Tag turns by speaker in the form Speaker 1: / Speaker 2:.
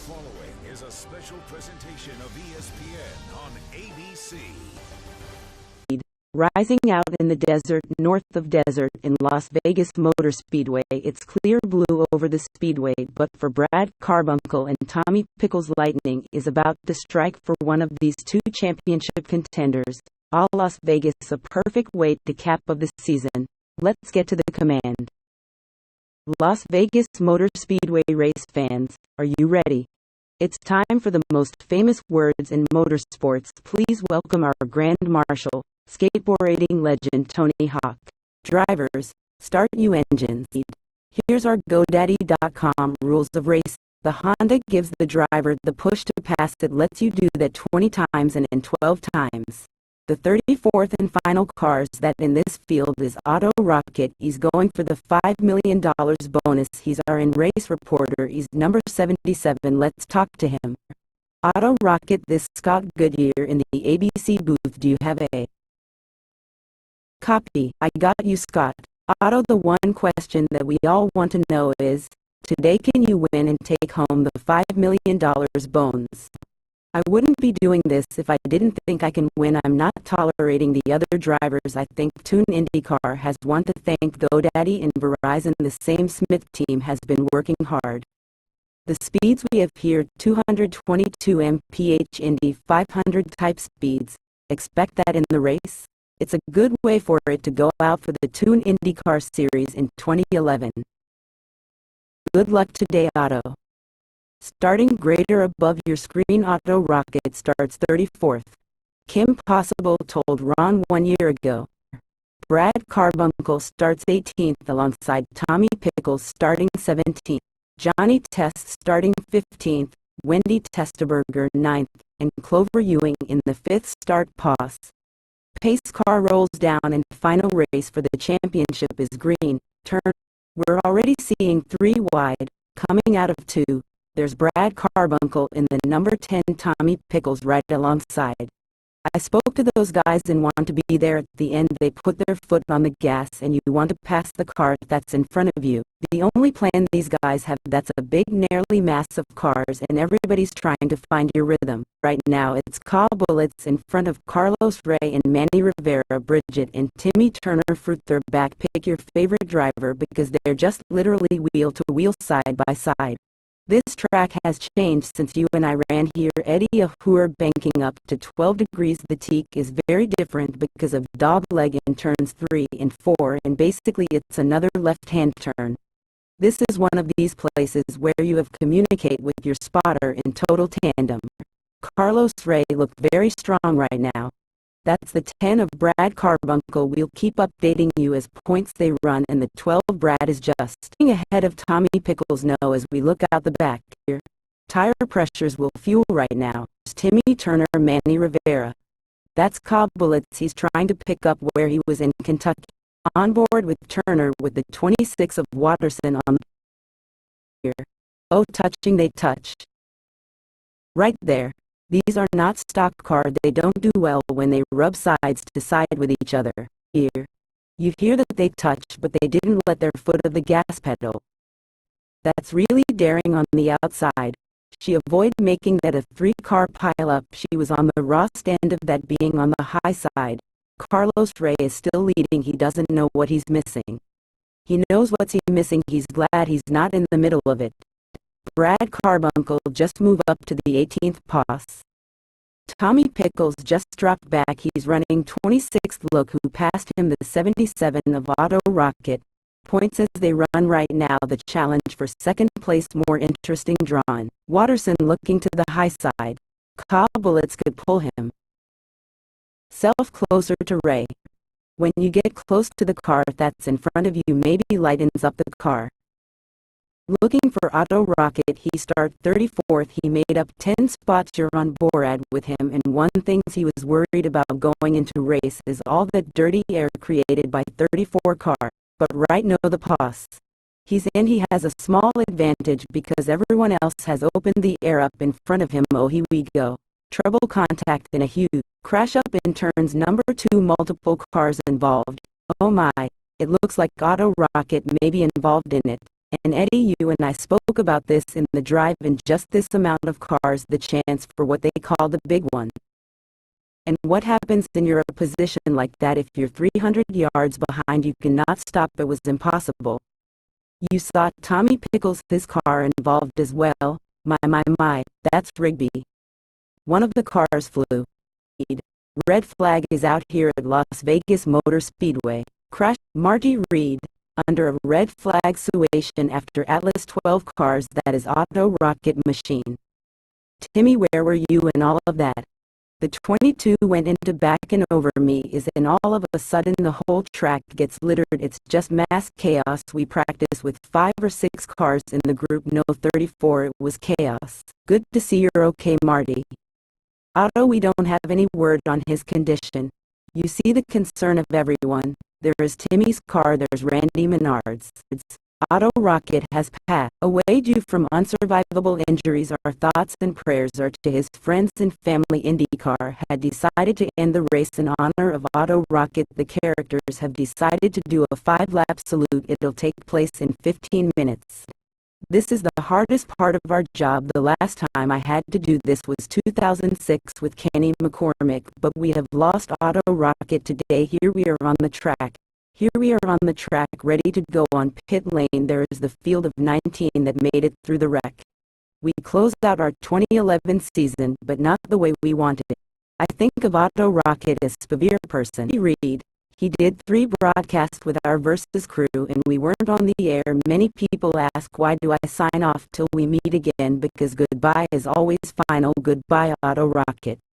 Speaker 1: following is a special presentation of ESPN on ABC.
Speaker 2: Rising out in the desert north of Desert in Las Vegas Motor Speedway, it's clear blue over the speedway, but for Brad Carbuncle and Tommy Pickles, lightning is about to strike for one of these two championship contenders. All Las Vegas, a perfect weight to cap of the season. Let's get to the command. Las Vegas Motor Speedway race fans, are you ready? It's time for the most famous words in motorsports. Please welcome our Grand Marshal, skateboarding legend Tony Hawk. Drivers, start your engines. Here's our GoDaddy.com rules of race. The Honda gives the driver the push to pass that lets you do that 20 times and in 12 times. The 34th and final cars that in this field is Auto Rocket. He's going for the $5 million bonus. He's our in-race reporter. He's number 77. Let's talk to him. Auto Rocket, this Scott Goodyear in the ABC booth. Do you have a copy? I got you, Scott. Auto, the one question that we all want to know is, today can you win and take home the $5 million bonus? I wouldn't be doing this if I didn't think I can win. I'm not tolerating the other drivers. I think TOON IndyCar has one to thank. GoDaddy and Verizon, the same Smith team, has been working hard. The speeds we have here: 222 mph Indy 500 type speeds. Expect that in the race. It's a good way for it to go out for the TOON IndyCar series in 2011. Good luck today, Auto. Starting grader above your screen, Auto Rocket starts 34th. Kim Possible told Ron 1 year ago. Brad Carbuncle starts 18th alongside Tommy Pickles starting 17th. Johnny Test starting 15th. Wendy Testaberger 9th. And Clover Ewing in the 5th start pause. Pace car rolls down and final race for the championship is green. Turn. We're already seeing 3 wide. Coming out of 2. There's Brad Carbuncle in the number 10, Tommy Pickles right alongside. I spoke to those guys and want to be there at the end. They put their foot on the gas and you want to pass the car that's in front of you. The only plan these guys have, that's a big, nearly massive cars, and everybody's trying to find your rhythm. Right now it's Cobb Bullets in front of Carlos Ray and Manny Rivera. Bridget and Timmy Turner fruit their back. Pick your favorite driver because they're just literally wheel to wheel, side by side. This track has changed since you and I ran here. Eddie Ahur banking up to 12 degrees. The teak is very different because of dog leg in turns 3 and 4, and basically it's another left-hand turn. This is one of these places where you have communicate with your spotter in total tandem. Carlos Ray looked very strong right now. That's the 10 of Brad Carbuncle. We'll keep updating you as points they run, and the 12 Brad is just ahead of Tommy Pickles. No, as we look out the back here, tire pressures will fuel right now. Timmy Turner, Manny Rivera. That's Cobb Bullets. He's trying to pick up where he was in Kentucky. On board with Turner with the 26 of Watterson on the here. Oh, touching, they touch. Right there. These are not stock cars. They don't do well when they rub sides to side with each other. Here. You hear that they touch, but they didn't let their foot of the gas pedal. That's really daring on the outside. She avoided making that a 3-car pileup. She was on the raw stand of that being on the high side. Carlos Ray is still leading. He doesn't know what he's missing. He knows what's missing. He's glad he's not in the middle of it. Brad Carbuncle just moved up to the 18th pass. Tommy Pickles just dropped back. He's running 26th. Look who passed him, the 77 of Auto Rocket. Points as they run right now. The challenge for second place more interesting drawn. Watterson looking to the high side. Cobb Bullets could pull him closer to Ray. When you get close to the car that's in front of you, maybe lightens up the car. Looking for Auto Rocket, he started 34th. He made up 10 spots. You're on board with him, and one thing he was worried about going into race is all that dirty air created by 34 car. But right now the pass. He's in. He has a small advantage because everyone else has opened the air up in front of him. Oh, here we go. Trouble contact in a huge crash up in turns number 2. Multiple cars involved. Oh my, it looks like Auto Rocket may be involved in it. And Eddie, you and I spoke about this in the drive-in, just this amount of cars, the chance for what they call the big one. And what happens in your position like that if you're 300 yards behind? You cannot stop. It was impossible. You saw Tommy Pickles, his car involved as well. My, that's Rigby. One of the cars flew. Red flag is out here at Las Vegas Motor Speedway. Crash. Marty Reed, under a red flag situation after Atlas 12 cars, that is Auto Rocket machine. Timmy, where were you in all of that? The 22 went into back and over me and all of a sudden the whole track gets littered. It's just mass chaos. We practice with 5 or 6 cars in the group. No, 34. It was chaos. Good to see you're okay, Marty. Otto, we don't have any word on his condition. You see the concern of everyone. There is Timmy's car, there's Randy Menard's. Auto Rocket has passed away due from unsurvivable injuries. Our thoughts and prayers are to his friends and family. IndyCar had decided to end the race in honor of Auto Rocket. The characters have decided to do a 5-lap salute. It'll take place in 15 minutes. This is the hardest part of our job. The last time I had to do this was 2006 with Kenny McCormick, but we have lost Auto Rocket today. Here we are on the track. Ready to go on pit lane. There is the field of 19 that made it through the wreck. We closed out our 2011 season, but not the way we wanted it. I think of Auto Rocket as a severe person. Reed. He did 3 broadcasts with our Versus crew and we weren't on the air. Many people ask, why do I sign off till we meet again? Because goodbye is always final. Goodbye, Auto Rocket.